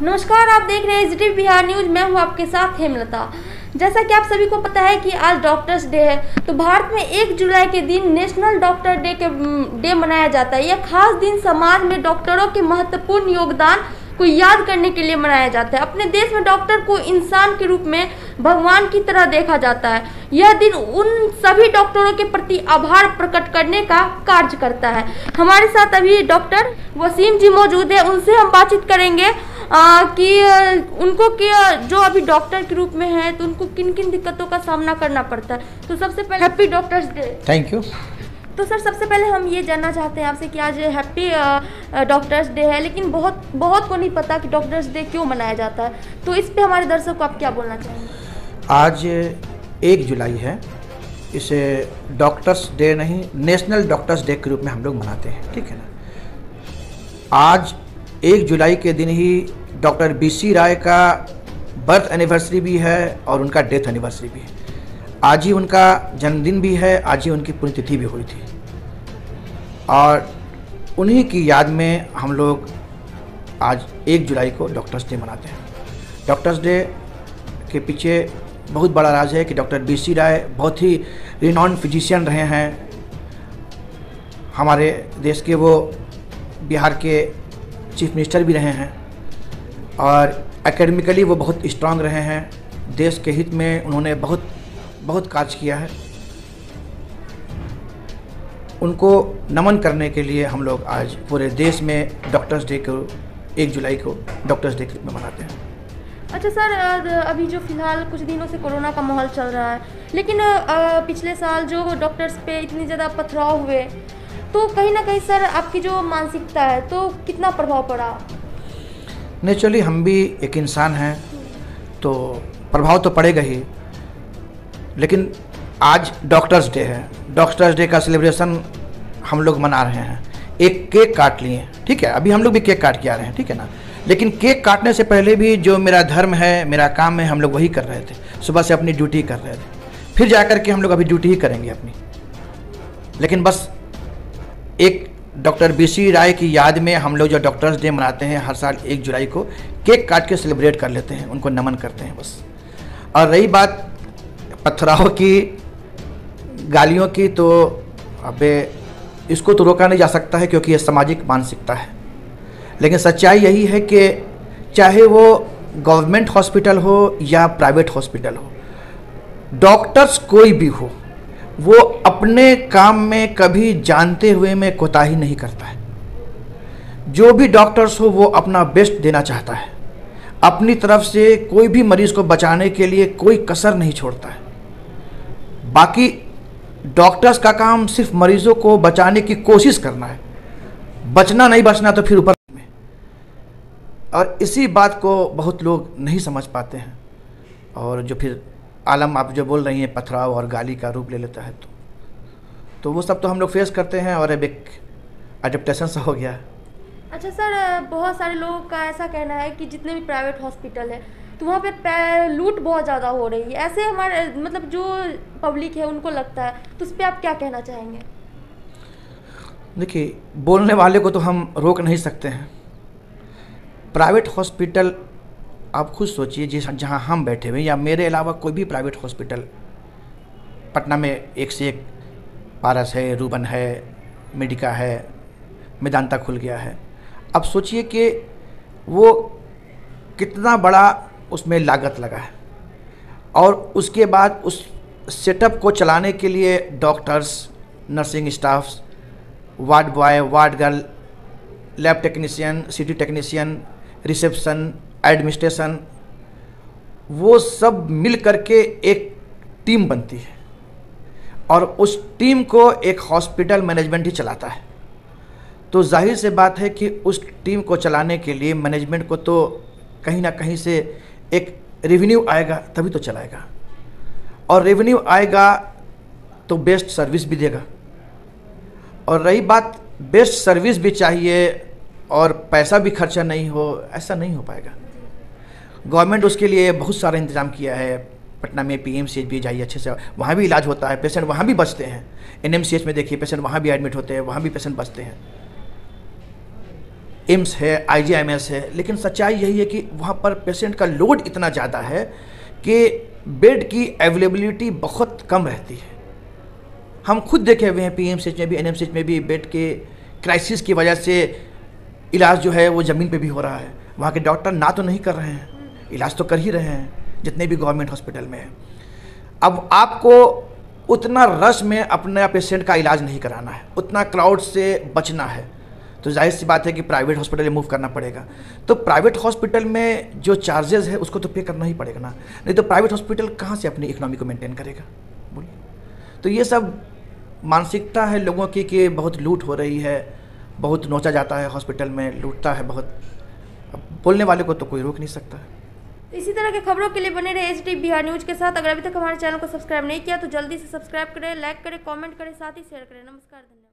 नमस्कार, आप देख रहे हैं एसडीटी बिहार न्यूज। मैं हूं आपके साथ हेमलता। जैसा कि आप सभी को पता है कि आज डॉक्टर्स डे है, तो भारत में 1 जुलाई के दिन नेशनल डॉक्टर डे मनाया जाता है। यह खास दिन समाज में डॉक्टरों के महत्वपूर्ण योगदान को याद करने के लिए मनाया जाता है। अपने देश में डॉक्टर को इंसान के रूप में भगवान की तरह देखा जाता है। यह दिन उन सभी डॉक्टरों के प्रति आभार प्रकट करने का कार्य करता है। हमारे साथ अभी डॉक्टर वसीम जी मौजूद है, उनसे हम बातचीत करेंगे कि उनको जो अभी डॉक्टर के रूप में है तो उनको किन किन दिक्कतों का सामना करना पड़ता है। तो सबसे पहले happy doctors day. Thank you. तो सर, सबसे पहले हम ये जानना चाहते हैं आपसे कि आज हैप्पी डॉक्टर्स डे है, लेकिन बहुत को नहीं पता कि डॉक्टर्स डे क्यों मनाया जाता है। तो इस पे हमारे दर्शकों को आप क्या बोलना चाहेंगे? आज 1 जुलाई है, इसे डॉक्टर्स डे नहीं, नेशनल डॉक्टर्स डे के रूप में हम लोग मनाते हैं, ठीक है ना। आज 1 जुलाई के दिन ही डॉक्टर BC राय का बर्थ एनिवर्सरी भी है और उनका डेथ एनिवर्सरी भी है। आज ही उनका जन्मदिन भी है, आज ही उनकी पुण्यतिथि भी हुई थी और उन्हीं की याद में हम लोग आज 1 जुलाई को डॉक्टर्स डे मनाते हैं। डॉक्टर्स डे के पीछे बहुत बड़ा राज है कि डॉक्टर BC राय बहुत ही रिनॉन्ड फिजिशियन रहे हैं। हमारे देश के वो बिहार के चीफ मिनिस्टर भी रहे हैं और एकेडमिकली वो बहुत स्ट्रांग रहे हैं। देश के हित में उन्होंने बहुत कार्य किया है। उनको नमन करने के लिए हम लोग आज पूरे देश में डॉक्टर्स डे को 1 जुलाई को डॉक्टर्स डे में मनाते हैं। अच्छा सर, अभी जो फिलहाल कुछ दिनों से कोरोना का माहौल चल रहा है, लेकिन पिछले साल जो डॉक्टर्स पे इतनी ज़्यादा पथराव हुए, तो कहीं ना कहीं सर आपकी जो मानसिकता है तो कितना प्रभाव पड़ा? नेचुरली हम भी एक इंसान हैं तो प्रभाव तो पड़ेगा ही, लेकिन आज डॉक्टर्स डे है। डॉक्टर्स डे का सेलिब्रेशन हम लोग मना रहे हैं। एक केक काट लिए, ठीक है, अभी हम लोग भी केक काट के आ रहे हैं, ठीक है ना। लेकिन केक काटने से पहले भी जो मेरा धर्म है, मेरा काम है, हम लोग वही कर रहे थे। सुबह से अपनी ड्यूटी कर रहे थे, फिर जाकर के हम लोग अभी ड्यूटी ही करेंगे अपनी। लेकिन बस एक डॉक्टर BC राय की याद में हम लोग जो डॉक्टर्स डे मनाते हैं हर साल 1 जुलाई को, केक काट के सेलिब्रेट कर लेते हैं, उनको नमन करते हैं बस। और रही बात पथराव की, गालियों की, तो अबे इसको तो रोका नहीं जा सकता है क्योंकि ये सामाजिक मानसिकता है। लेकिन सच्चाई यही है कि चाहे वो गवर्नमेंट हॉस्पिटल हो या प्राइवेट हॉस्पिटल हो, डॉक्टर्स कोई भी हो, वो अपने काम में कभी जानते हुए में कोताही नहीं करता है। जो भी डॉक्टर्स हो वो अपना बेस्ट देना चाहता है, अपनी तरफ से कोई भी मरीज़ को बचाने के लिए कोई कसर नहीं छोड़ता है। बाकी डॉक्टर्स का काम सिर्फ मरीजों को बचाने की कोशिश करना है, बचना नहीं बचना तो फिर ऊपर में। और इसी बात को बहुत लोग नहीं समझ पाते हैं और जो फिर आलम आप जो बोल रही हैं पथराव और गाली का रूप ले लेता है, तो वो सब तो हम लोग फेस करते हैं और अब एक एडेप्टेशन सा हो गया है। अच्छा सर, बहुत सारे लोगों का ऐसा कहना है कि जितने भी प्राइवेट हॉस्पिटल है तो वहाँ पे लूट बहुत ज़्यादा हो रही है, ऐसे हमारे मतलब जो पब्लिक है उनको लगता है, तो उस पर आप क्या कहना चाहेंगे? देखिए, बोलने वाले को तो हम रोक नहीं सकते हैं। प्राइवेट हॉस्पिटल आप खुद सोचिए, जिस जहाँ हम बैठे हुए या मेरे अलावा कोई भी प्राइवेट हॉस्पिटल पटना में एक से एक, पारस है, रूबन है, मेडिका है, मेदांता खुल गया है। अब सोचिए कि वो कितना बड़ा उसमें लागत लगा है और उसके बाद उस सेटअप को चलाने के लिए doctors, nursing staffs, ward boy, ward girl, lab technician, city technician, reception, administration, वो सब मिल करके एक टीम बनती है और उस टीम को एक हॉस्पिटल मैनेजमेंट ही चलाता है। तो जाहिर से बात है कि उस टीम को चलाने के लिए मैनेजमेंट को तो कहीं ना कहीं से एक रेवेन्यू आएगा तभी तो चलाएगा, और रेवेन्यू आएगा तो बेस्ट सर्विस भी देगा। और रही बात बेस्ट सर्विस भी चाहिए और पैसा भी खर्चा नहीं हो, ऐसा नहीं हो पाएगा। गवर्नमेंट उसके लिए बहुत सारा इंतज़ाम किया है। पटना में PMCH भी जाइए, अच्छे से वहाँ भी इलाज होता है, पेशेंट वहाँ भी बचते हैं। NMCH में देखिए पेशेंट वहाँ भी एडमिट होते हैं, वहाँ भी पेशेंट बचते हैं। एम्स है, IGIMS है, लेकिन सच्चाई यही है कि वहाँ पर पेशेंट का लोड इतना ज़्यादा है कि बेड की अवेलेबिलिटी बहुत कम रहती है। हम खुद देखे हुए हैं PMCH में भी, NMCH में भी बेड के क्राइसिस की वजह से इलाज जो है वो ज़मीन पे भी हो रहा है। वहाँ के डॉक्टर ना तो नहीं कर रहे हैं, इलाज तो कर ही रहे हैं जितने भी गवर्नमेंट हॉस्पिटल में है। अब आपको उतना रश में अपने पेशेंट का इलाज नहीं कराना है, उतना क्राउड से बचना है, तो जाहिर सी बात है कि प्राइवेट हॉस्पिटल में मूव करना पड़ेगा। तो प्राइवेट हॉस्पिटल में जो चार्जेस है उसको तो पे करना ही पड़ेगा ना, नहीं तो प्राइवेट हॉस्पिटल कहाँ से अपनी इकोनॉमी को मेंटेन करेगा, बोलिए। तो ये सब मानसिकता है लोगों की कि बहुत लूट हो रही है, बहुत नोचा जाता है हॉस्पिटल में, लूटता है बहुत। अब बोलने वाले को तो कोई रोक नहीं सकता है। इसी तरह के खबरों के लिए बने रहे HD बिहार न्यूज के साथ। अगर अभी तक हमारे चैनल को सब्सक्राइब नहीं किया तो जल्दी से सब्सक्राइब करें, लाइक करें, कमेंट करें, साथ ही शेयर करें। नमस्कार, धन्यवाद।